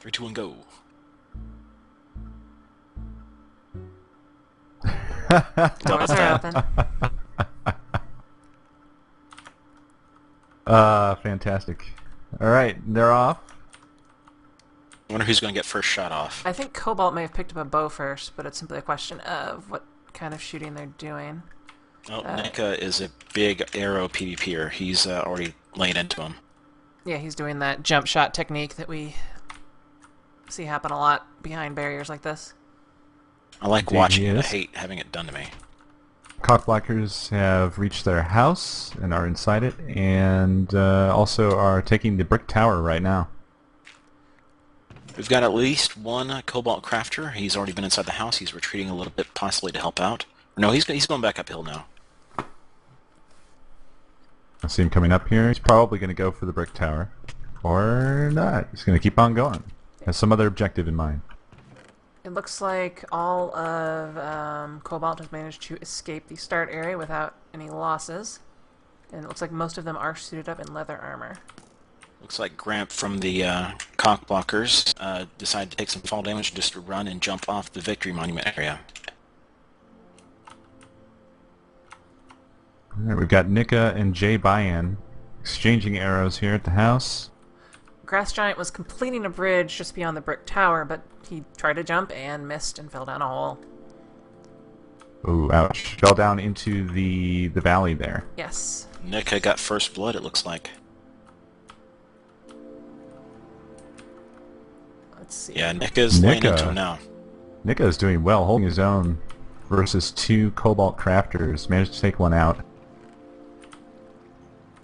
3, 2, 1, go. Doors are open. Fantastic. Alright, they're off. I wonder who's going to get first shot off. I think Cobalt may have picked up a bow first, but it's simply a question of what kind of shooting they're doing. Oh, Nika is a big arrow PvPer. He's already laid into him. Yeah, he's doing that jump shot technique that we see happen a lot behind barriers like this. I like watching it. I hate having it done to me. Caulk blockers have reached their house and are inside it, and also are taking the brick tower right now. We've got at least one Cobalt crafter. He's already been inside the house. He's retreating a little bit, possibly to help out. No, he's going back uphill now. I see him coming up here. He's probably going to go for the brick tower. Or not. He's going to keep on going. Has some other objective in mind. It looks like all of Cobalt has managed to escape the start area without any losses. And it looks like most of them are suited up in leather armor. Looks like Gramp from the Caulk blockers decided to take some fall damage just to run and jump off the Victory Monument area. Alright, we've got Nika and Jay Bayan exchanging arrows here at the house. Grass Giant was completing a bridge just beyond the brick tower, but he tried to jump and missed and fell down a hole. Ooh, ouch. Fell down into the valley there. Yes. Nika got first blood, it looks like. Let's see. Yeah, Nika's laying into him now. Nika is doing well, holding his own versus two Cobalt crafters. Managed to take one out.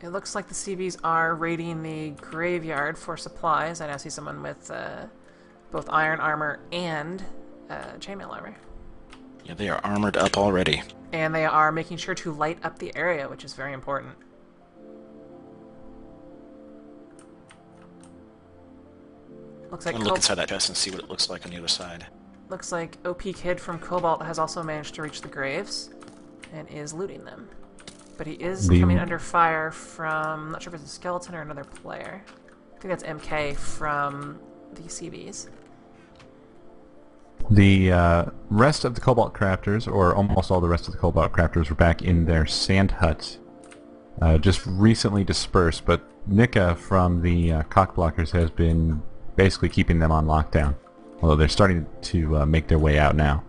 It looks like the CVs are raiding the graveyard for supplies. I now see someone with both iron armor and chainmail armor. Yeah, they are armored up already. And they are making sure to light up the area, which is very important. Looks like I'm gonna look inside that chest and see what it looks like on the other side. Looks like OP Kid from Cobalt has also managed to reach the graves and is looting them. But he is coming under fire from, I'm not sure if it's a skeleton or another player. I think that's MK from the CVs. The rest of the Cobalt crafters, or almost all the rest of the Cobalt crafters, were back in their sand hut. Just recently dispersed, but Nika from the Caulk blockers has been basically keeping them on lockdown. Although they're starting to make their way out now.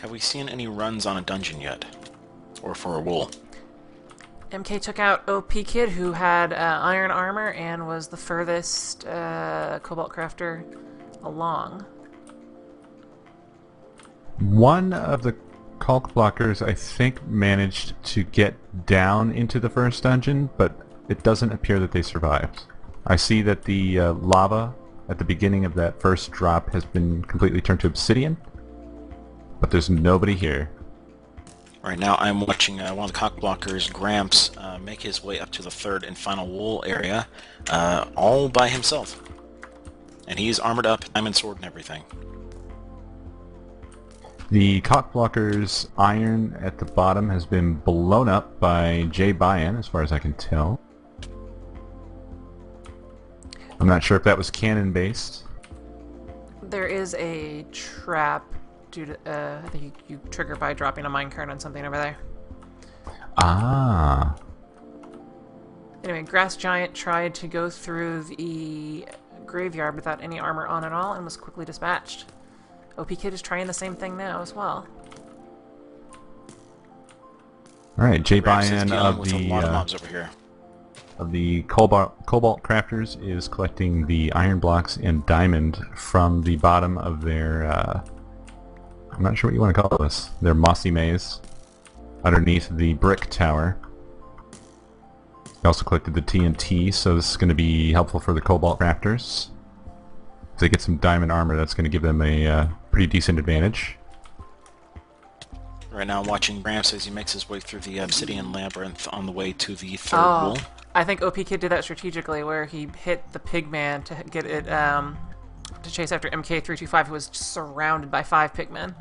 Have we seen any runs on a dungeon yet? Or for a wool? MK took out OP Kid, who had iron armor and was the furthest Cobalt crafter along. One of the Caulk blockers, I think, managed to get down into the first dungeon, but it doesn't appear that they survived. I see that the lava at the beginning of that first drop has been completely turned to obsidian, but there's nobody here. Right now I'm watching one of the Caulk blockers, Gramps, make his way up to the third and final wool area, all by himself. And he's armored up, diamond sword and everything. The Caulk blocker's iron at the bottom has been blown up by Jay Bayan, as far as I can tell. I'm not sure if that was cannon-based. There is a trap due to, I think you trigger by dropping a minecart on something over there. Ah. Anyway, Grass Giant tried to go through the graveyard without any armor on at all and was quickly dispatched. OP Kid is trying the same thing now as well. Alright, Jay Gramps is Bayan dealing of with a lot of mobs over here. the Cobalt crafters is collecting the iron blocks and diamond from the bottom of their, I'm not sure what you want to call this, their mossy maze underneath the brick tower. He also collected the TNT, so this is going to be helpful for the Cobalt crafters. If they get some diamond armor, that's going to give them a pretty decent advantage. Right now I'm watching Gramps as he makes his way through the obsidian labyrinth on the way to the third wool. I think OP Kid did that strategically, where he hit the pigman to get it to chase after MK325, who was surrounded by 5 pigmen.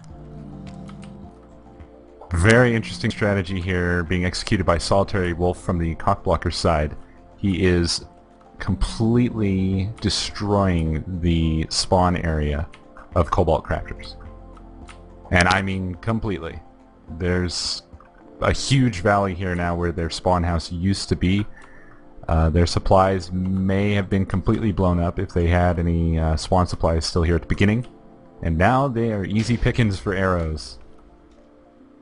Very interesting strategy here being executed by Solitary Wolf from the Caulk blocker side. he is completely destroying the spawn area of Cobalt crafters. And I mean completely. There's a huge valley here now where their spawn house used to be. Their supplies may have been completely blown up if they had any spawn supplies still here at the beginning. And now they are easy pickings for arrows.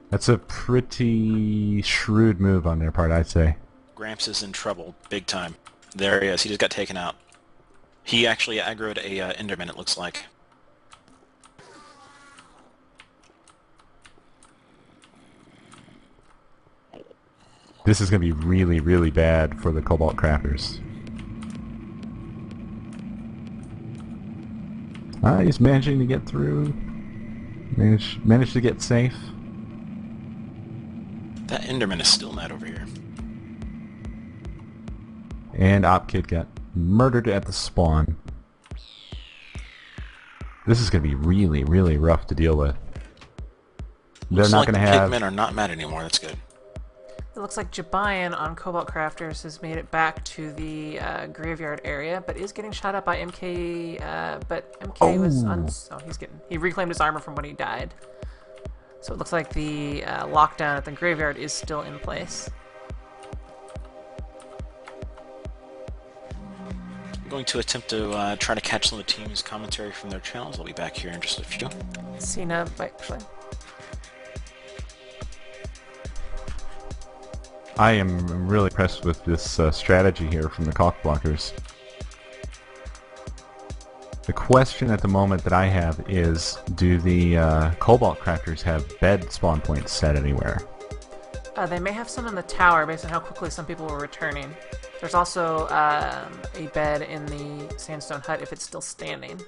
That's a pretty shrewd move on their part, I'd say. Gramps is in trouble, big time. There he is. He just got taken out. He actually aggroed a Enderman, it looks like. This is going to be really, really bad for the Cobalt crafters. He's managing to get through. Managed to get safe. That Enderman is still mad over here. And OpKid got murdered at the spawn. This is going to be really, really rough to deal with. They're not going to have... Pigmen are not mad anymore, that's good. It looks like Jabayan on Cobalt Crafters has made it back to the graveyard area, but is getting shot up by MK, but MK was... he reclaimed his armor from when he died. So it looks like the lockdown at the graveyard is still in place. I'm going to attempt to try to catch some of the team's commentary from their channels. I'll be back here in just a few. Cena, actually. I am really impressed with this strategy here from the Caulk blockers. The question at the moment that I have is, do the Cobalt crafters have bed spawn points set anywhere? They may have some in the tower based on how quickly some people were returning. There's also a bed in the sandstone hut if it's still standing.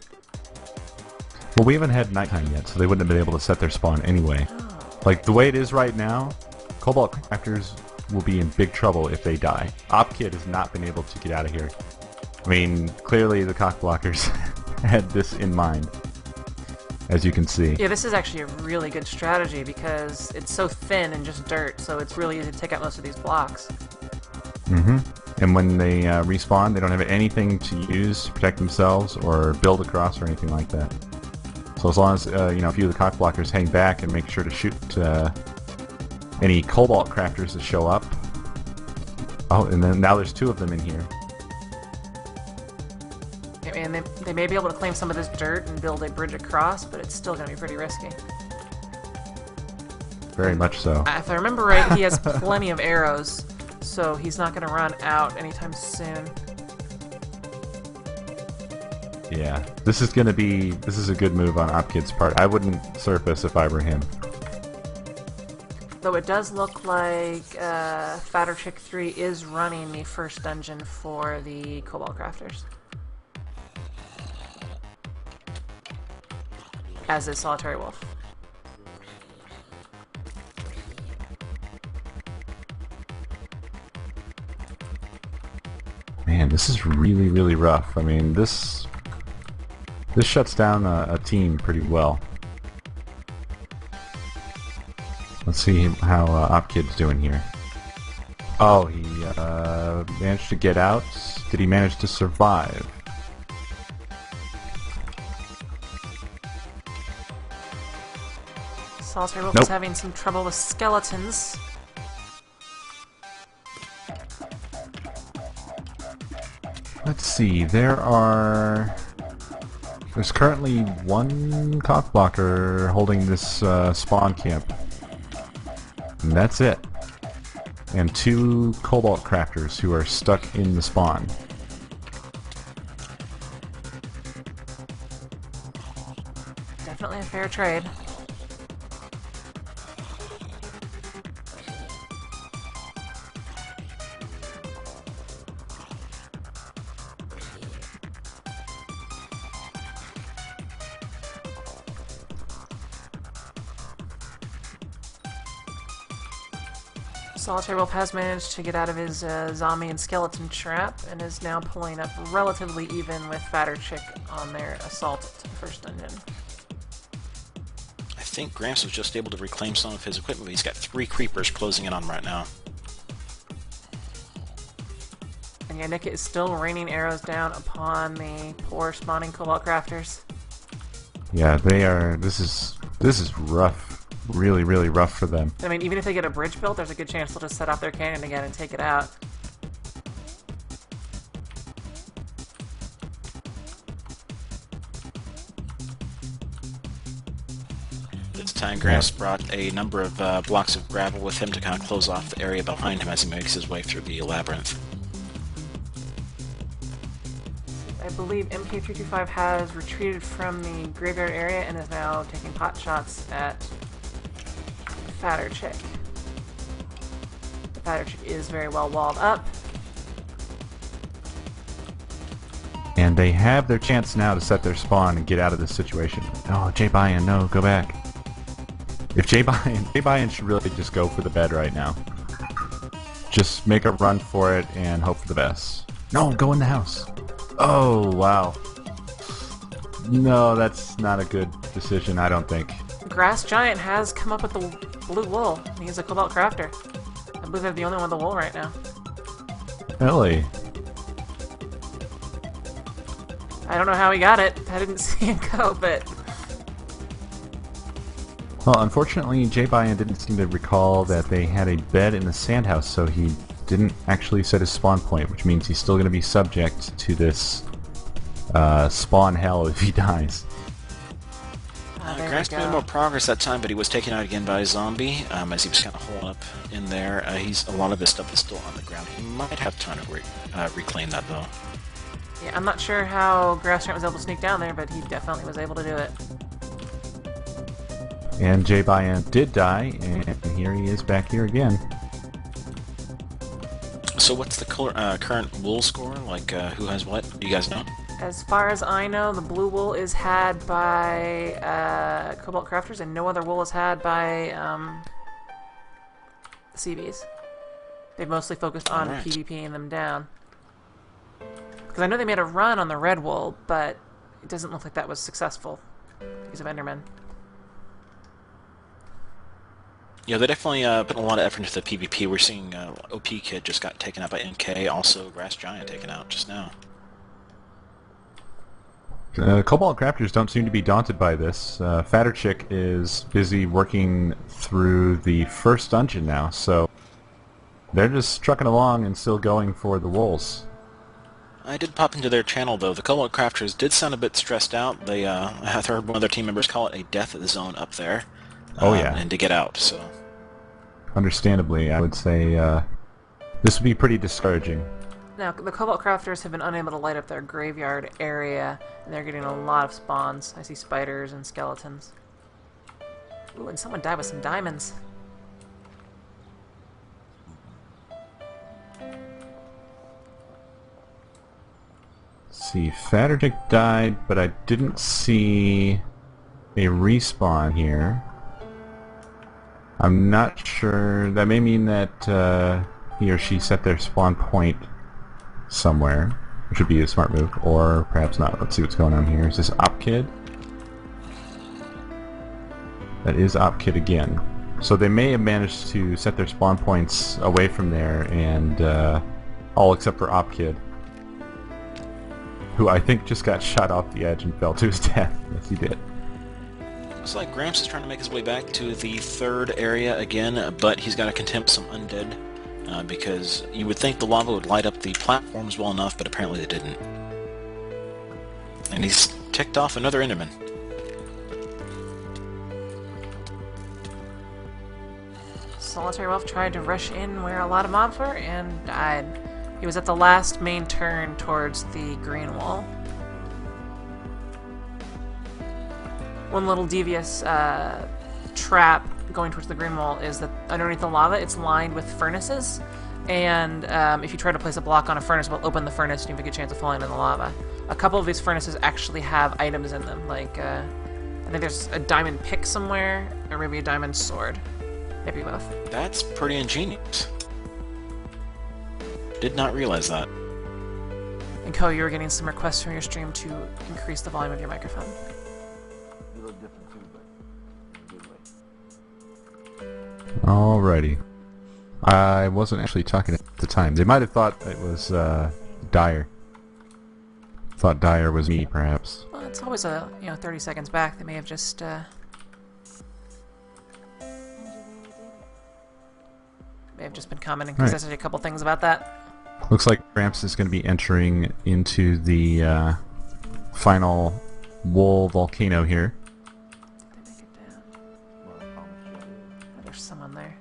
Well, we haven't had nighttime yet, so they wouldn't have been able to set their spawn anyway. Oh. Like, the way it is right now, Cobalt crafters will be in big trouble if they die. OpKid has not been able to get out of here. I mean, clearly the Caulk blockers had this in mind, as you can see. Yeah, this is actually a really good strategy because it's so thin and just dirt, so it's really easy to take out most of these blocks. Mm-hmm. And when they respawn, they don't have anything to use to protect themselves or build across or anything like that. So as long as a few of the Caulk blockers hang back and make sure to shoot any Cobalt crafters that show up. Oh, and then now there's two of them in here. And they may be able to claim some of this dirt and build a bridge across, but it's still going to be pretty risky. Very much so. If I remember right, he has plenty of arrows, so he's not going to run out anytime soon. Yeah, this is a good move on OpKid's part. I wouldn't surface if I were him. Though it does look like Fatter Chick 3 is running the first dungeon for the Cobalt Crafters. As is Solitary Wolf. Man, this is really, really rough. I mean, this shuts down a team pretty well. Let's see how OpKid's doing here. Oh, he managed to get out. Did he manage to survive? Solitary Wolf is having some trouble with skeletons. Let's see, there's currently one Caulk blocker holding this spawn camp. And that's it. And two Cobalt crafters who are stuck in the spawn. Definitely a fair trade. Solitary Wolf has managed to get out of his zombie and skeleton trap and is now pulling up relatively even with Fatter Chick on their assault to the first dungeon. I think Gramps was just able to reclaim some of his equipment, but he's got 3 creepers closing in on him right now. And And yeah, Nick is still raining arrows down upon the poor spawning Cobalt crafters. Yeah, they are. This is rough. Really, really rough for them. I mean, even if they get a bridge built, there's a good chance they'll just set off their cannon again and take it out. This time, Gramps brought a number of blocks of gravel with him to kind of close off the area behind him as he makes his way through the labyrinth. I believe MK325 has retreated from the graveyard area and is now taking pot shots at Fatter Chick. The Fatter Chick is very well walled up. And they have their chance now to set their spawn and get out of this situation. Oh, Jay Bayan, no, go back. If Jay Bayan should really just go for the bed right now. Just make a run for it and hope for the best. No, go in the house. Oh, wow. No, that's not a good decision, I don't think. Grass Giant has come up with the blue wool. He's a Cobalt crafter. I believe they're the only one with the wool right now. Really? I don't know how he got it. I didn't see him go, but... Well, unfortunately, Jay Bayan didn't seem to recall that they had a bed in the sandhouse, so he didn't actually set his spawn point, which means he's still going to be subject to this spawn hell if he dies. There Grass made more progress that time, but he was taken out again by a zombie as he was kind of holed up in there. A lot of his stuff is still on the ground. He might have time to reclaim that, though. Yeah, I'm not sure how Grass Giant was able to sneak down there, but he definitely was able to do it. And Jay Bayan did die, and here he is back here again. So what's the current wool score? Like, who has what? Do you guys know? As far as I know, the blue wool is had by Cobalt crafters, and no other wool is had by the CVs. They've mostly focused on PvPing them down. Because I know they made a run on the red wool, but it doesn't look like that was successful because of Endermen. Yeah, they definitely put a lot of effort into the PvP. We're seeing OP Kid just got taken out by NK, also Grass Giant taken out just now. Cobalt crafters don't seem to be daunted by this. Fatter Chick is busy working through the first dungeon now, so they're just trucking along and still going for the wolves. I did pop into their channel, though. The Cobalt crafters did sound a bit stressed out. They I heard one of their team members call it a death zone up there. Oh yeah. And to get out, so... Understandably, I would say this would be pretty discouraging. Now, the Cobalt crafters have been unable to light up their graveyard area, and they're getting a lot of spawns. I see spiders and skeletons. Ooh, and someone died with some diamonds. Let's see, Fatter Chick died, but I didn't see a respawn here. I'm not sure. That may mean that he or she set their spawn point somewhere, which would be a smart move, or perhaps not. Let's see what's going on here. Is this Op Kid? That is Op Kid again. So they may have managed to set their spawn points away from there, and all except for Op Kid, who I think just got shot off the edge and fell to his death. Yes, he did. Looks like Gramps is trying to make his way back to the third area again, but he's got to contend with some undead, because you would think the lava would light up the platforms well enough, but apparently they didn't. And he's ticked off another Enderman. Solitary Wolf tried to rush in where a lot of mobs were and died. He was at the last main turn towards the green wall. One little devious trap going towards the green wall is that underneath the lava it's lined with furnaces, and if you try to place a block on a furnace, it will open the furnace and you have a good chance of falling in the lava. A couple of these furnaces actually have items in them, like I think there's a diamond pick somewhere, or maybe a diamond sword. Maybe both. That's pretty ingenious. Did not realize that. And Ko, you were getting some requests from your stream to increase the volume of your microphone. You look different too, but in a good way. Alrighty. I wasn't actually talking at the time. They might have thought it was Dyer. Thought Dyer was me, perhaps. Well, it's always 30 seconds back. They may have just been commenting because I said a couple things about that. Looks like Gramps is going to be entering into the final wool volcano here. Did they make it down? Oh, there's someone there.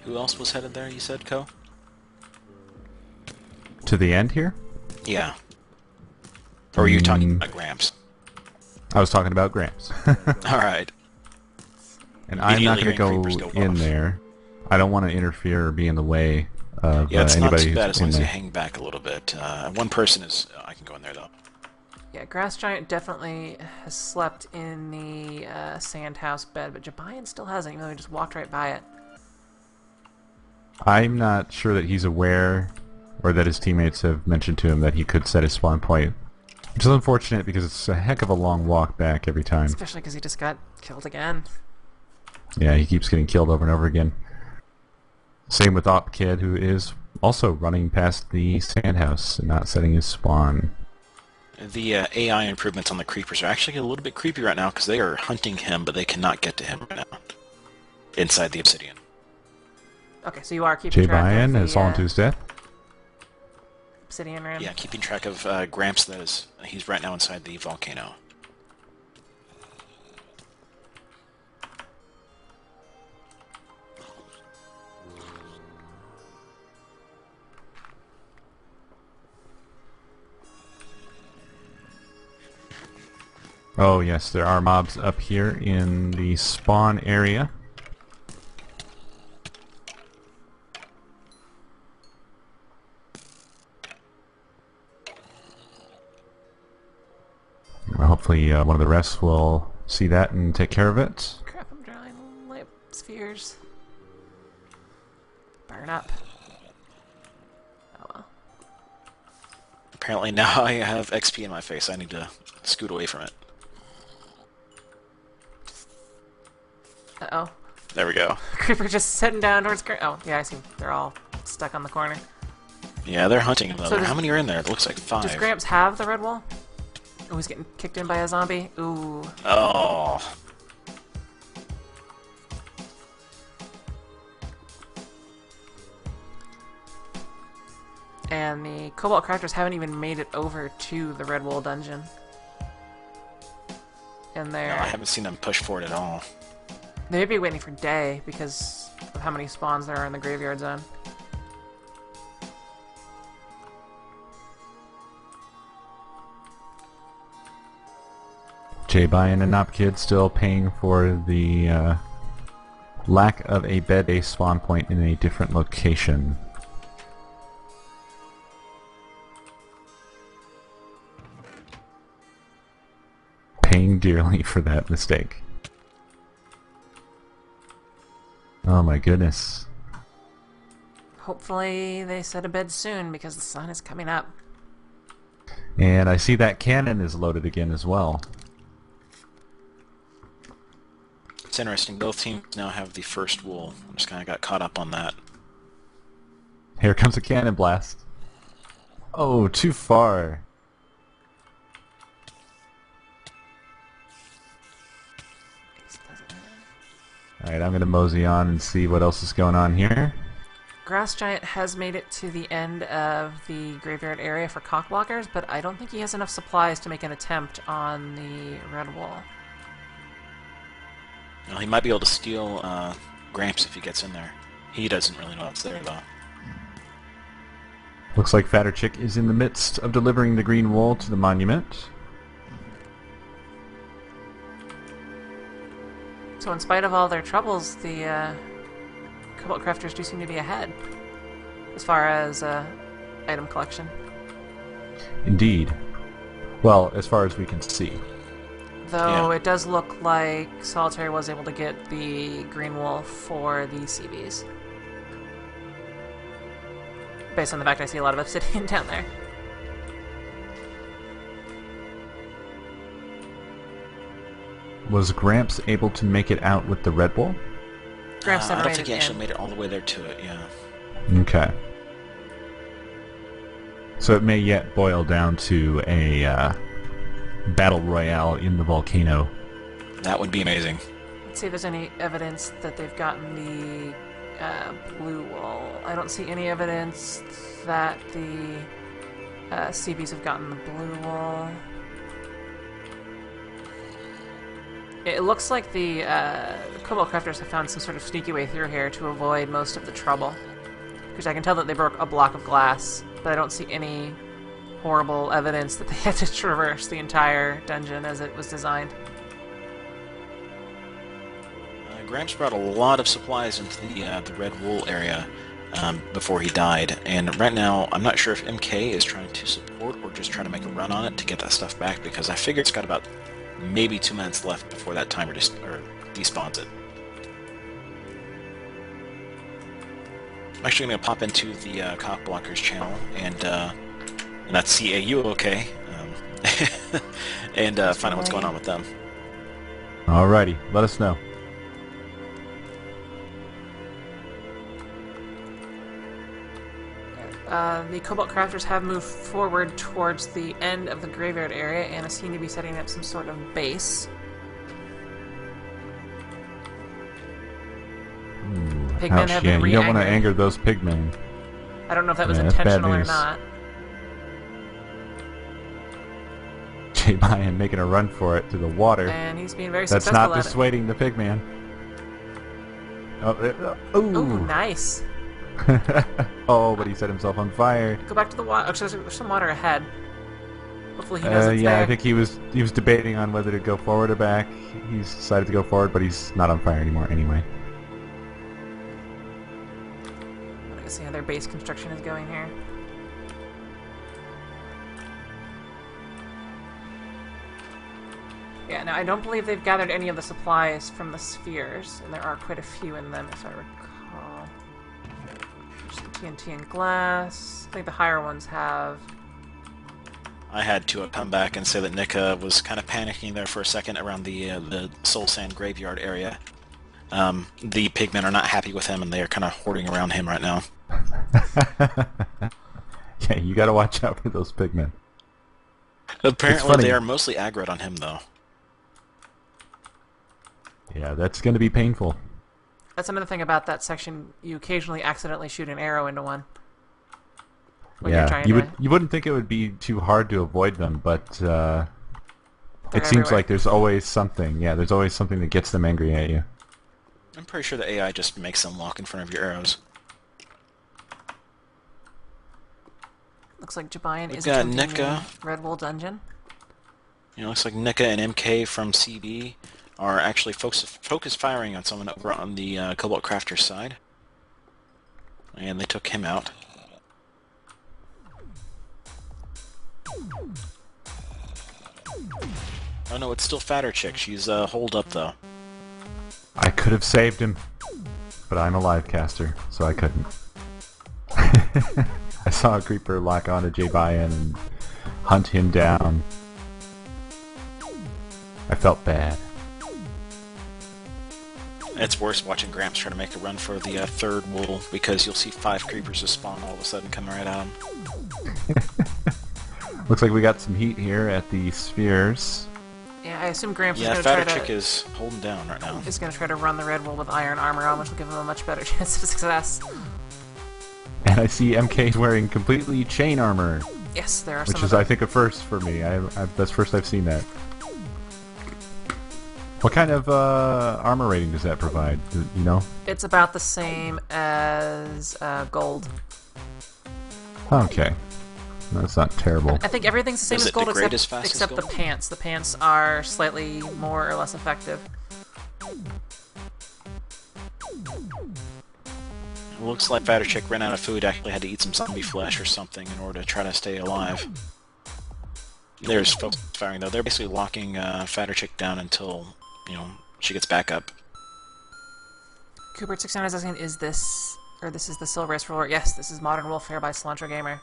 Who else was headed there, you said, Co? To the end here? Yeah. Or were you talking about Gramps? I was talking about Gramps. Alright. And I'm not going to Immediately go hearing creepers go in off. there. I don't want to interfere or be in the way of Yeah, it's not anybody too bad who's as long in as you there. hang back a little bit. One person is... I can go in there, though. Yeah, Grass Giant definitely has slept in the sand house bed, but Jabayan still hasn't, even though he just walked right by it. I'm not sure that he's aware or that his teammates have mentioned to him that he could set his spawn point. Which is unfortunate because it's a heck of a long walk back every time. Especially because he just got killed again. Yeah, he keeps getting killed over and over again. Same with Op Kid, who is also running past the sand house and not setting his spawn. The AI improvements on the creepers are actually a little bit creepy right now because they are hunting him, but they cannot get to him right now. Inside the obsidian. Okay, so you are keeping Jay track of Bayan the has fallen to his death. obsidian room. Yeah, keeping track of Gramps, that is. He's right now inside the volcano. Oh yes, there are mobs up here in the spawn area. Hopefully one of the rest will see that and take care of it. Crap, I'm drawing light spheres. Burn up. Oh well. Apparently now I have XP in my face. I need to scoot away from it. Uh-oh. There we go. Creeper just sitting down towards... Oh, yeah, I see. They're all stuck on the corner. Yeah, they're hunting him. So does- How many are in there? It looks like 5. Does Gramps have the red wall? Oh, he's getting kicked in by a zombie? Ooh. Oh. And the Cobalt crafters haven't even made it over to the red wall dungeon. And No, they're... I haven't seen them push for it at all. They may be waiting for day because of how many spawns there are in the graveyard zone. Jay Bayan and Nop Kid still paying for the lack of a bed-based spawn point in a different location. Paying dearly for that mistake. Oh my goodness. Hopefully they set a bed soon because the sun is coming up. And I see that cannon is loaded again as well. It's interesting. Both teams now have the first wool. I just kind of got caught up on that. Here comes a cannon blast. Oh, too far. Alright, I'm gonna mosey on and see what else is going on here. Grass Giant has made it to the end of the graveyard area for cock blockers, but I don't think he has enough supplies to make an attempt on the red wall. Well, he might be able to steal Gramps if he gets in there. He doesn't really know it's there, though. Looks like Fatter Chick is in the midst of delivering the green wool to the monument. So in spite of all their troubles, the Cobalt crafters do seem to be ahead as far as item collection. Indeed. Well, as far as we can see. Though Yeah. it does look like Solitary was able to get the green wool for the CVs. Based on the fact I see a lot of obsidian down there. Was Gramps able to make it out with the red wool? Gramps I never don't made think it he actually in. made it all the way there to it, yeah. Okay. So it may yet boil down to a battle royale in the volcano. That would be amazing. Let's see if there's any evidence that they've gotten the blue wall. I don't see any evidence that the CBs have gotten the blue wall. It looks like the Cobalt crafters have found some sort of sneaky way through here to avoid most of the trouble. Because I can tell that they broke a block of glass, but I don't see any horrible evidence that they had to traverse the entire dungeon as it was designed. Gramps brought a lot of supplies into the red wool area before he died, and right now I'm not sure if MK is trying to support or just trying to make a run on it to get that stuff back, because I figure it's got about maybe 2 minutes left before that timer despawns it. I'm actually going to pop into the Caulk Blockers channel, and that's CAUOK, and find out what's going on with them. Alrighty, let us know. The Cobalt crafters have moved forward towards the end of the graveyard area and seem to be setting up some sort of base. Pigmen have been you don't want to re-angered. anger those pigmen. I don't know if that was Yeah, that's bad intentional or news. not. J-Bian making a run for it to the water. And he's being very That's successful not at dissuading the pigman. it. Ooh. Ooh, nice. Oh, but he set himself on fire. Go back to the water. Actually, there's some water ahead. Hopefully he knows it's Yeah, there. I think he was debating on whether to go forward or back. He's decided to go forward, but he's not on fire anymore anyway. Let's see how their base construction is going here. Yeah, now I don't believe they've gathered any of the supplies from the spheres, and there are quite a few in them, if I recall. There's some TNT and glass. I think the higher ones have. I had to come back and say that Nika was kind of panicking there for a second around the Soul Sand graveyard area. The pigmen are not happy with him, and they are kind of hoarding around him right now. Yeah, you gotta watch out for those pigmen. Apparently funny. they are mostly aggroed on him, though. Yeah, that's gonna be painful. That's another thing about that section. You occasionally accidentally shoot an arrow into one. When you're Yeah, trying you to... wouldn't think it would be too hard to avoid them, but it They're seems everywhere. like there's always something. Yeah, there's always something that gets them angry at you. I'm pretty sure the AI just makes them walk in front of your arrows. Looks like J-Bian We've is got attempting Nika. the Red Wool Dungeon. You know, looks like Nika and MK from CB are actually focus firing on someone over on the Cobalt Crafter side. And they took him out. Oh no, it's still Fatter Chick. She's holed up though. I could have saved him, but I'm a live caster, so I couldn't. I saw a creeper lock onto J-Bian and hunt him down. I felt bad. It's worse watching Gramps try to make a run for the third wool, because you'll see 5 creepers just spawn all of a sudden coming right at him. Looks like we got some heat here at the spheres. Yeah, I assume Gramps Yeah, is going Fatter to try Chick to... is holding down right now. is going to try to run the Red Wool with iron armor on, which will give him a much better chance of success. And I see MK wearing completely chain armor, Yes, there are which some is, of I them. think, a first for me. That's first I've seen that. What kind of armor rating does that provide? You know? It's about the same as gold. Okay. That's not terrible. I think everything's the same Does as it gold degrade as fast as except the gold? pants. The pants are slightly more or less effective. It looks like Fatter Chick ran out of food, actually had to eat some zombie flesh or something in order to try to stay alive. There's folks firing though. They're basically locking Fatter Chick down until, you know, she gets back up. Cooper69 is asking, is this... or this is the Silverest Roller? Yes, this is Modern Warfare by Cilantro Gamer.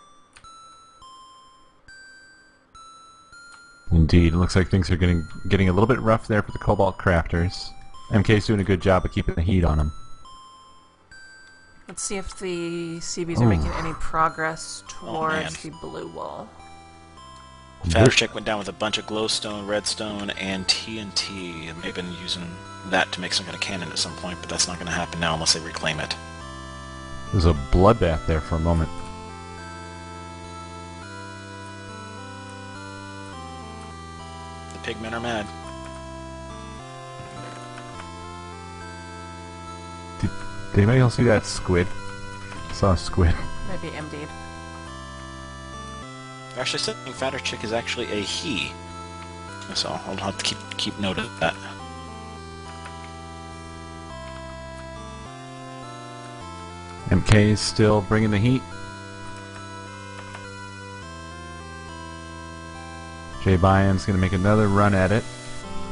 Indeed, it looks like things are getting a little bit rough there for the Cobalt crafters. MK's doing a good job of keeping the heat on them. Let's see if the CBs are making any progress towards the blue wall. Fatter Chick went down with a bunch of glowstone, redstone, and TNT. They may have been using that to make some kind of cannon at some point, but that's not going to happen now unless they reclaim it. There's a bloodbath there for a moment. The pigmen are mad. Did anybody else see that squid? I saw a squid. Maybe MD'd. They're actually saying Fatter Chick is actually a he. So I'll have to keep note of that. MK is still bringing the heat. J Bion's going to make another run at it.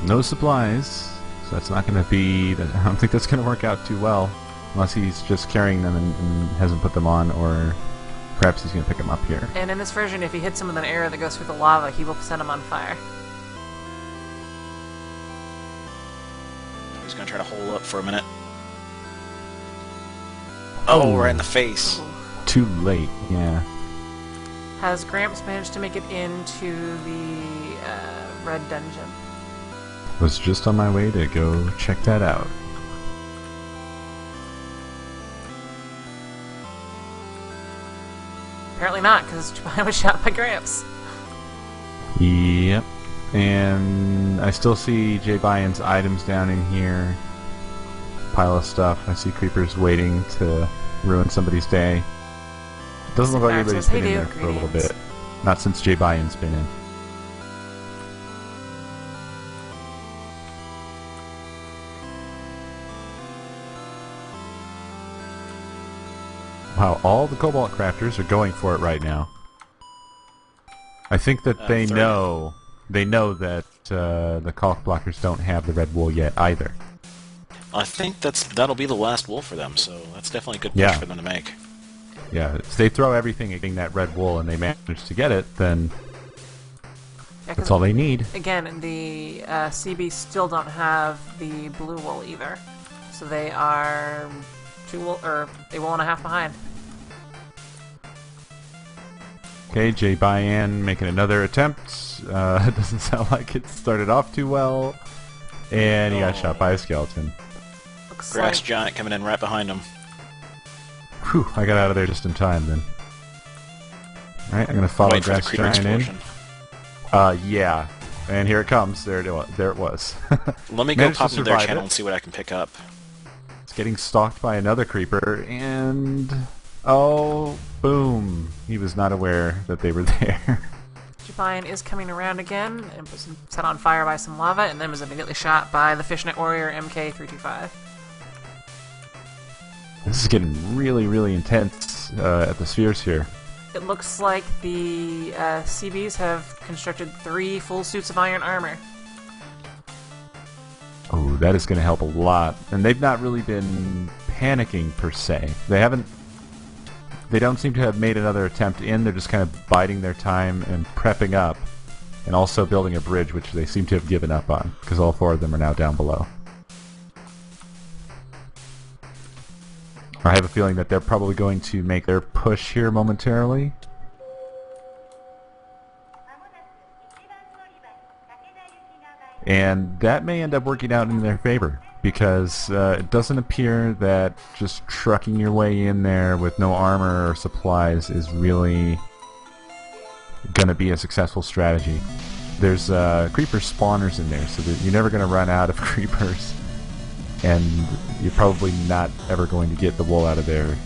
No supplies, so that's not going to be... I don't think that's going to work out too well. Unless he's just carrying them and hasn't put them on, or perhaps he's going to pick them up here. And in this version, if he hits him with an arrow that goes through the lava, he will set him on fire. He's going to try to hole up for a minute. Oh, right in the face. Too late, yeah. Has Gramps managed to make it into the red dungeon? Was just on my way to go check that out. Apparently not, because Jabine was shot by Gramps. Yep. And I still see J Bion's items down in here. Pile of stuff. I see creepers waiting to ruin somebody's day. Doesn't look like anybody's been in there for a little bit. Not since J Bion's been in. Wow, all the Cobalt crafters are going for it right now. I think that they know that the Caulk blockers don't have the red wool yet either. I think that'll be the last wool for them, so that's definitely a good push for them to make. Yeah, if they throw everything at getting that red wool and they manage to get it, then that's all they need. Again, the CB still don't have the blue wool either, so they are a wool and a half behind. Okay, J Bian making another attempt. It doesn't sound like it started off too well, and he got shot by a skeleton. Grass giant coming in right behind him. Whew, I got out of there just in time then. Alright, I'm gonna follow Grass Giant in. Yeah. And here it comes. There it was. Let me go pop into their channel and see what I can pick up. It's getting stalked by another creeper, and... oh, boom. He was not aware that they were there. Jabine is coming around again and was set on fire by some lava, and then was immediately shot by the Fishnet Warrior MK325. This is getting really, really intense at the spheres here. It looks like the CBs have constructed 3 full suits of iron armor. Oh, that is going to help a lot. And they've not really been panicking, per se. They don't seem to have made another attempt in. They're just kind of biding their time and prepping up. And also building a bridge, which they seem to have given up on, because all 4 of them are now down below. I have a feeling that they're probably going to make their push here momentarily. And that may end up working out in their favor, because it doesn't appear that just trucking your way in there with no armor or supplies is really going to be a successful strategy. There's creeper spawners in there, so that you're never going to run out of creepers. And you're probably not ever going to get the wool out of there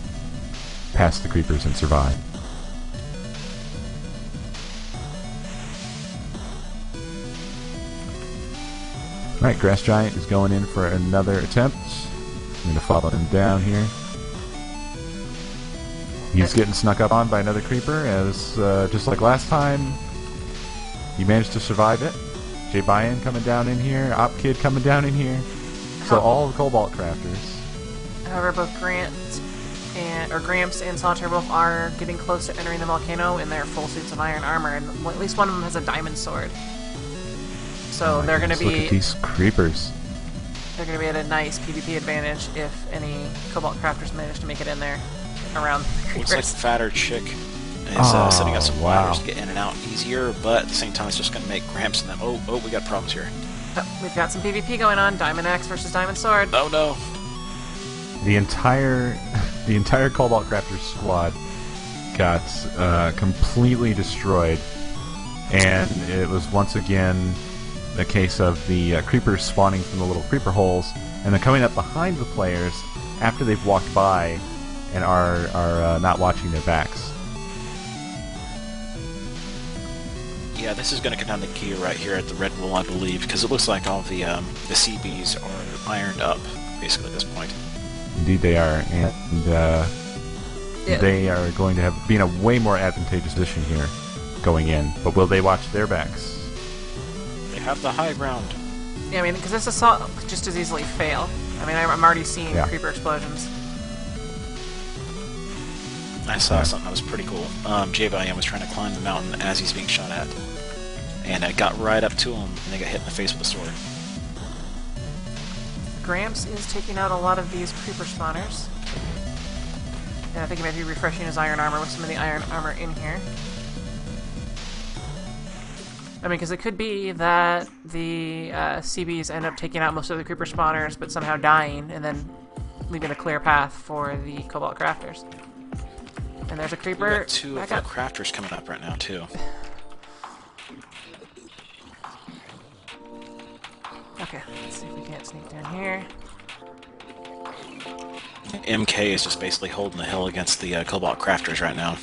past the creepers and survive. Alright, Grass Giant is going in for another attempt. I'm going to follow him down here. He's getting snuck up on by another creeper, as just like last time, he managed to survive it. J Bian coming down in here, Op Kid coming down in here. So all the Cobalt crafters. However, both Gramps and Solitaire Wolf are getting close to entering the volcano in their full suits of iron armor, and at least one of them has a diamond sword. So they're going to be... Look at these creepers. they're going to be at a nice PvP advantage if any Cobalt crafters manage to make it in there around the Looks like creepers. the fatter chick is setting up some ladders to get in and out easier, but at the same time it's just going to make Gramps and them. Oh, we got problems here. Oh, we've got some PvP going on. Diamond Axe versus Diamond Sword. Oh no. The entire Cobalt Crafters squad got completely destroyed, and it was once again a case of the creepers spawning from the little creeper holes and then coming up behind the players after they've walked by and are not watching their backs. Yeah, this is going to come down to gear right here at the Red Wool, I believe, because it looks like all the CBs are ironed up, basically, at this point. Indeed they are, and they are going to be in a way more advantageous position here going in. But will they watch their backs? They have the high ground. Yeah, I mean, because this assault could just as easily fail. I mean, I'm already seeing creeper explosions. I saw something that was pretty cool. J-Valiant was trying to climb the mountain as he's being shot at. And I got right up to him, and they got hit in the face with a sword. Gramps is taking out a lot of these creeper spawners. And I think he might be refreshing his iron armor with some of the iron armor in here. I mean, because it could be that the CBs end up taking out most of the creeper spawners, but somehow dying, and then leaving a clear path for the Cobalt crafters. And there's a creeper. We got two of the crafters coming up right now, too. Okay, let's see if we can't sneak down here. MK is just basically holding the hill against the Cobalt crafters right now.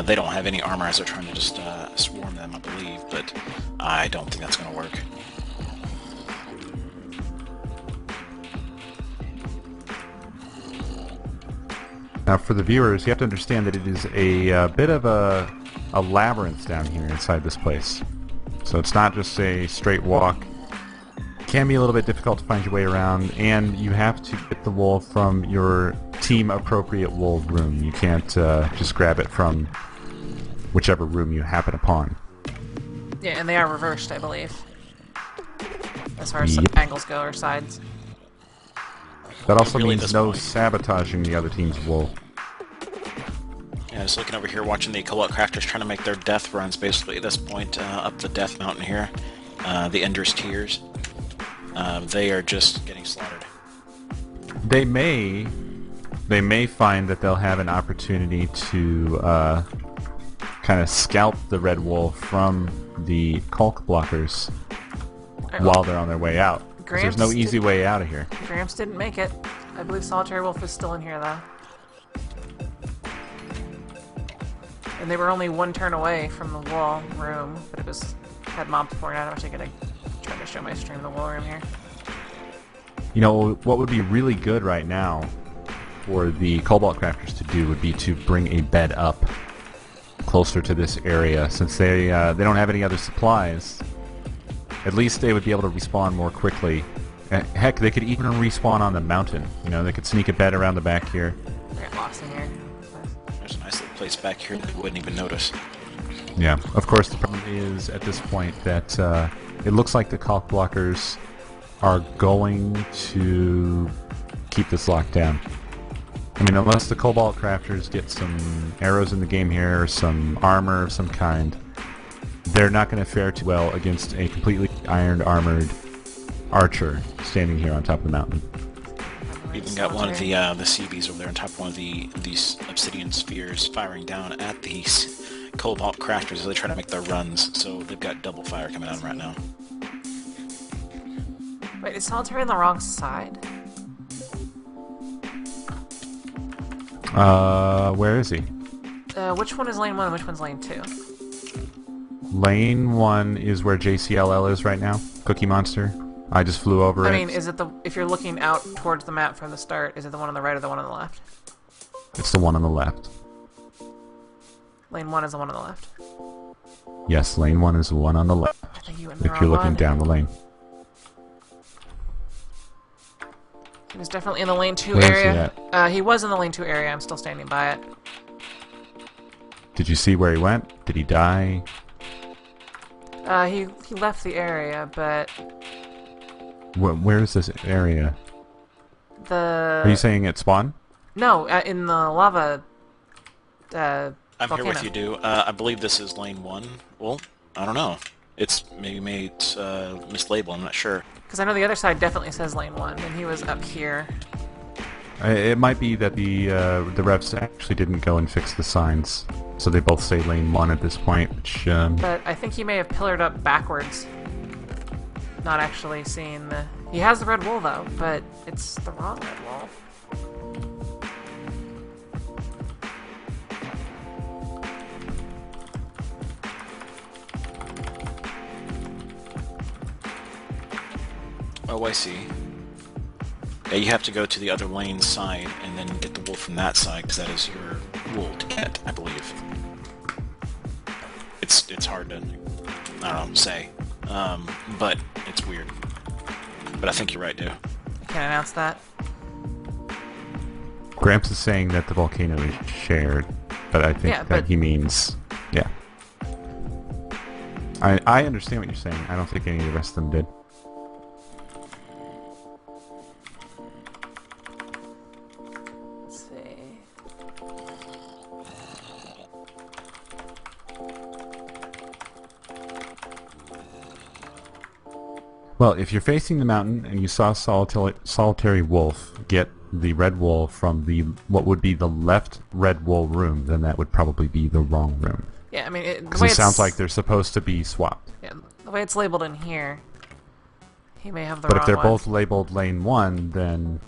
They don't have any armor as they're trying to just swarm them, I believe, but I don't think that's going to work. Now, for the viewers, you have to understand that it is a bit of a labyrinth down here inside this place. So it's not just a straight walk. It can be a little bit difficult to find your way around, and you have to get the wool from your team-appropriate wool room. You can't just grab it from whichever room you happen upon. Yeah, and they are reversed, I believe. As far as some angles go, or sides. That also Really means no sabotaging the other team's wool. Yeah, just looking over here, watching the Cobalt crafters trying to make their death runs, basically, at this point, up the Death Mountain here. The Ender's Tears. They are just getting slaughtered. They may find that they'll have an opportunity to kind of scalp the red wool from the Caulk blockers while they're on their way out. There's no easy way out of here. Gramps didn't make it. I believe Solitary Wolf is still in here, though. And they were only one turn away from the wall room, but it was had mobs pouring out. I wish I could try to show my stream the wall room here. You know, what would be really good right now for the Cobalt crafters to do would be to bring a bed up closer to this area, since they don't have any other supplies. At least they would be able to respawn more quickly. Heck, they could even respawn on the mountain. You know, they could sneak a bed around the back here. I got lost in here. There's a nice little place back here that you wouldn't even notice. Yeah, of course the problem is at this point that it looks like the Caulk blockers are going to keep this locked down. I mean, unless the Cobalt crafters get some arrows in the game here, or some armor of some kind, they're not going to fare too well against a completely iron-armored archer standing here on top of the mountain. We even got one of the CBs over there on top of one of these obsidian spheres firing down at these Cobalt crafters as they try to make their runs, so they've got double fire coming on right now. Wait, is Solitary on the wrong side? Where is he? Which one is lane 1 and which one's lane 2? Lane 1 is where JCLL is right now. Cookie Monster. I just flew over it. I mean, is it if you're looking out towards the map from the start, is it the one on the right or the one on the left? It's the one on the left. Lane 1 is the one on the left. Yes, lane 1 is the one on the left. I think you went in the If you're wrong looking one. down the lane. He was definitely in the lane 2 Where is he area. He was in the lane 2 area. I'm still standing by it. Did you see where he went? Did he die? He left the area, but Where is this area? Are you saying at spawn? No, in the lava. I'm volcano. here with you, Do. I believe this is lane 1. Well, I don't know. It's maybe made mislabeled. I'm not sure. Because I know the other side definitely says lane 1, and he was up here. It might be that the refs actually didn't go and fix the signs, so they both say lane 1 at this point. Which, But I think he may have pillared up backwards, not actually seeing the. He has the red wool though, but it's the wrong red wool. Oh, I see. Yeah, you have to go to the other lane side and then get the wool from that side, because that is your wool to get, I believe. It's hard to, I don't know, say. But it's weird. But I think you're right, dude. I can't announce that. Gramps is saying that the volcano is shared, but I think that he means, yeah. I understand what you're saying. I don't think any of the rest of them did. Let's see. Well, if you're facing the mountain and you saw solitary wolf get the red wool from the what would be the left red wool room, then that would probably be the wrong room. Yeah, I mean, because it sounds like they're supposed to be swapped. Yeah, the way it's labeled in here, he may have the but wrong if they're one. both labeled lane 1, then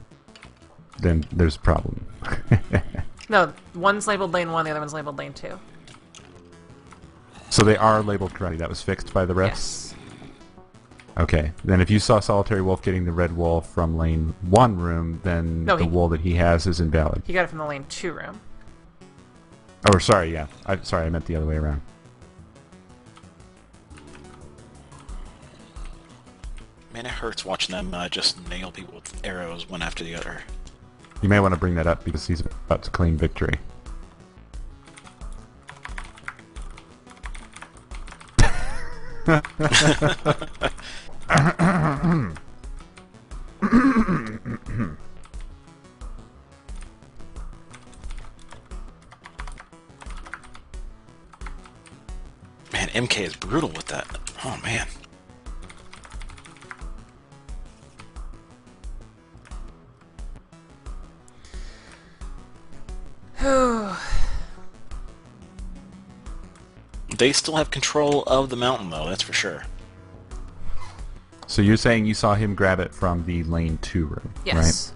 there's a problem. No, one's labeled lane 1, the other one's labeled lane 2. So they are labeled correctly. That was fixed by the refs? Yes. Okay. Then if you saw Solitary Wolf getting the red wool from lane 1 room, then the wool that he has is invalid. He got it from the lane 2 room. Oh, sorry, yeah. I meant the other way around. Man, it hurts watching them just nail people with arrows one after the other. You may want to bring that up because he's about to claim victory. Man, MK is brutal with that. Oh, man. They still have control of the mountain, though, that's for sure. So you're saying you saw him grab it from the lane 2 room, yes.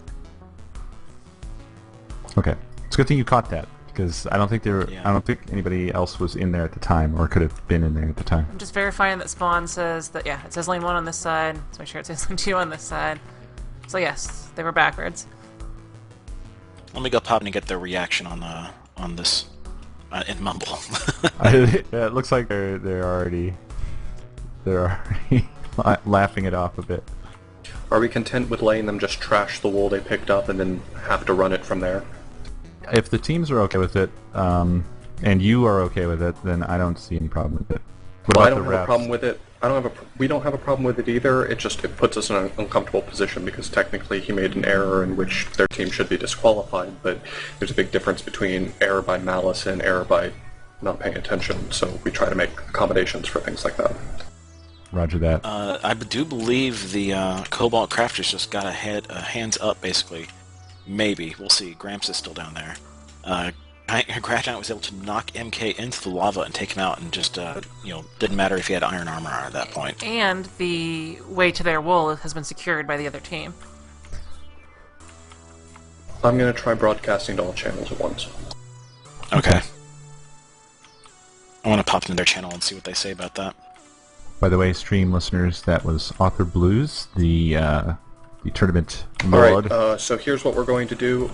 right? Okay. It's a good thing you caught that, because I don't think I don't think anybody else was in there at the time, or could have been in there at the time. I'm just verifying that spawn says that, yeah, it says lane 1 on this side. Let's make sure it says lane 2 on this side. So yes, they were backwards. Let me go pop and get their reaction on this in Mumble. It looks like they're already laughing it off a bit. Are we content with letting them just trash the wool they picked up and then have to run it from there? If the teams are okay with it, and you are okay with it, then I don't see any problem with it. Well, I don't have a problem with it. We don't have a problem with it either. It puts us in an uncomfortable position because technically he made an error in which their team should be disqualified. But there's a big difference between error by malice and error by not paying attention. So we try to make accommodations for things like that. Roger that. I do believe the Cobalt Crafters just got a hands up, basically. Maybe. We'll see. Gramps is still down there. Grashant was able to knock MK into the lava and take him out, and just, didn't matter if he had iron armor at that point. And the way to their wool has been secured by the other team. I'm going to try broadcasting to all channels at once. Okay. I want to pop into their channel and see what they say about that. By the way, stream listeners, that was Author Blues, the tournament lord. Alright, so here's what we're going to do.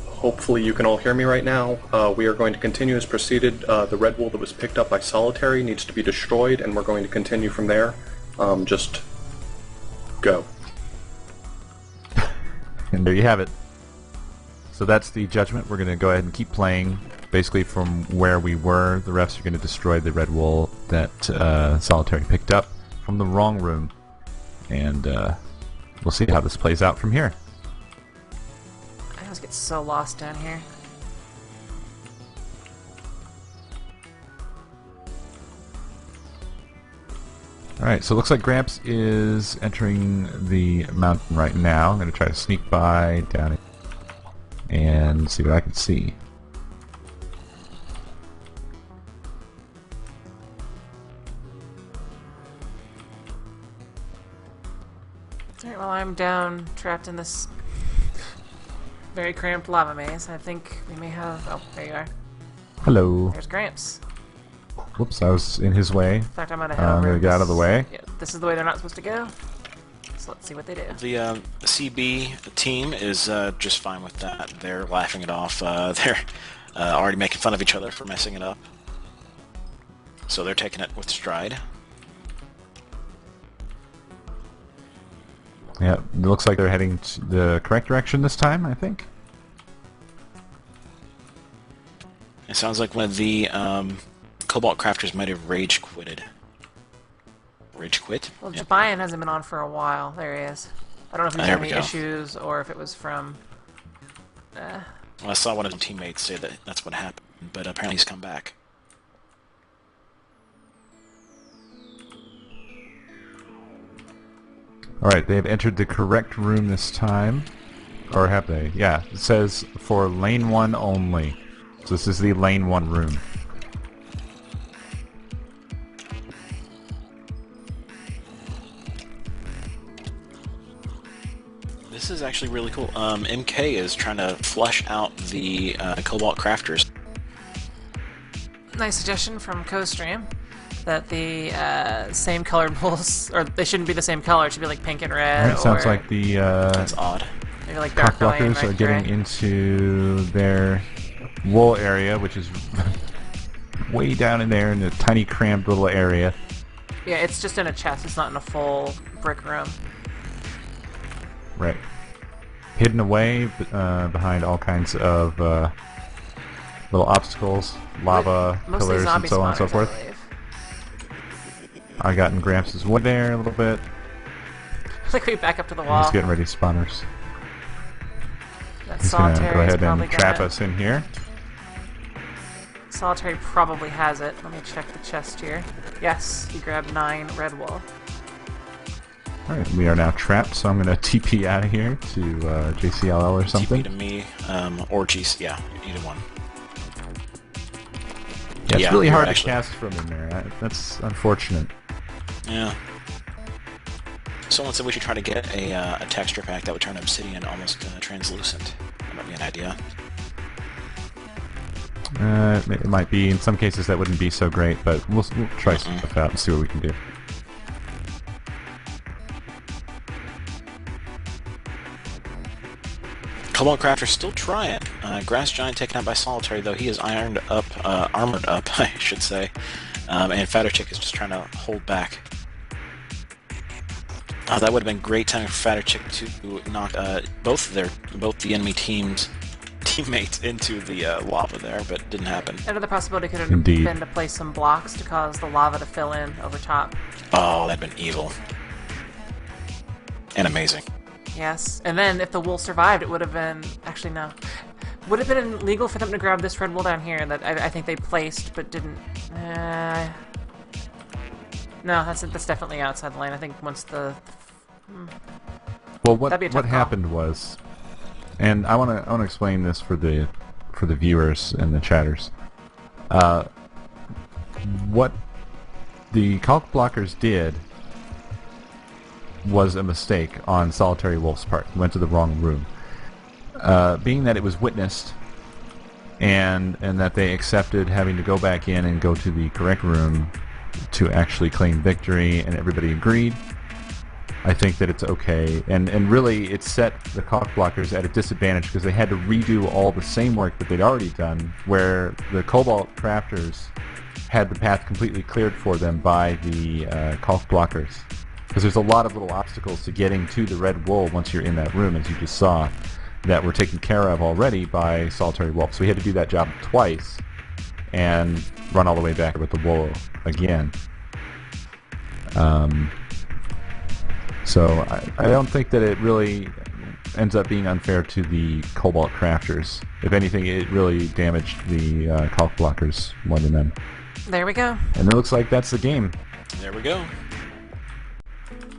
Hopefully you can all hear me right now. We are going to continue as proceeded. The red wool that was picked up by Solitary needs to be destroyed, and we're going to continue from there. Just go. And there you have it. So that's the judgment. We're going to go ahead and keep playing. Basically from where we were, the refs are going to destroy the red wool that Solitary picked up from the wrong room. And we'll see how this plays out from here. I always get so lost down here. Alright, so it looks like Gramps is entering the mountain right now. I'm going to try to sneak by down here and see what I can see. Alright, well I'm down, trapped in this very cramped lava maze. I think we may have... Oh, there you are. Hello. There's Gramps. Whoops, I was in his way. In fact, I'm gonna head I'm over. going to get out of the way. Yeah, this is the way they're not supposed to go. So let's see what they do. The CB team is just fine with that. They're laughing it off. They're already making fun of each other for messing it up. So they're taking it with stride. Yeah, it looks like they're heading to the correct direction this time, I think. It sounds like one of the Cobalt crafters might have rage quitted. Rage quit? Well, Yep. Jabian hasn't been on for a while. There he is. I don't know if he's There had we any go. issues or if it was from... Well, I saw one of his teammates say that that's what happened, but apparently he's come back. Alright, they have entered the correct room this time. Or have they? Yeah, it says for lane 1 only. So this is the lane 1 room. This is actually really cool. MK is trying to flush out the Cobalt crafters. Nice suggestion from CoStream that the same colored bulls, or they shouldn't be the same color. It should be like pink and red. Alright, sounds or like the That's odd. maybe like dark cock gray and blockers are red getting gray. into their wool area, which is way down in there in a tiny cramped little area. Yeah, it's just in a chest. It's not in a full brick room. Right. Hidden away behind all kinds of little obstacles, lava, Mostly pillars, and zombie so on and so spawners, I forth. believe. I got in Gramps' way there a little bit. Like we back up to the He's wall. getting ready spawners. That He's gonna solitary go is ahead probably and trap gonna... us in here. Solitary probably has it. Let me check the chest here. Yes, he grabbed 9 red wool. Alright, we are now trapped, so I'm going to TP out of here to JCLL or something. TP to me, or GC, yeah, either one. Yeah, it's Yeah, really you're hard actually- to cast from in there. That's unfortunate. Yeah. Someone said we should try to get a texture pack that would turn obsidian almost translucent. That might be an idea. It might be. In some cases that wouldn't be so great, but we'll try stuff out and see what we can do. Cobalt Crafter's still trying. Grass Giant taken out by Solitary, though he is armored up, I should say. And Fatter Chick is just trying to hold back. That would have been great time for Fatter Chick to knock both the enemy teammates into the lava there, but it didn't happen. Another possibility could have Indeed. been to place some blocks to cause the lava to fill in over top. Oh, that'd been evil. And amazing. Yes. And then if the wool survived, it would have been... Actually, no. Would have been illegal for them to grab this red wool down here that I think they placed but didn't... No, that's definitely outside the lane. I think once the... Well, That'd be a tough what call. happened was, and I want to explain this for the viewers and the chatters. What the Caulk blockers did was a mistake on Solitary Wolf's part. He went to the wrong room. Being that it was witnessed, and that they accepted having to go back in and go to the correct room to actually claim victory, and everybody agreed, I think that it's okay. And really, it set the Caulk blockers at a disadvantage because they had to redo all the same work that they'd already done, where the Cobalt crafters had the path completely cleared for them by the Caulk blockers. Because there's a lot of little obstacles to getting to the red wool once you're in that room, as you just saw, that were taken care of already by Solitary Wolf. So we had to do that job twice and run all the way back with the wool again. So I don't think that it really ends up being unfair to the Cobalt crafters. If anything, it really damaged the Caulk blockers more than them. There we go. And it looks like that's the game. There we go.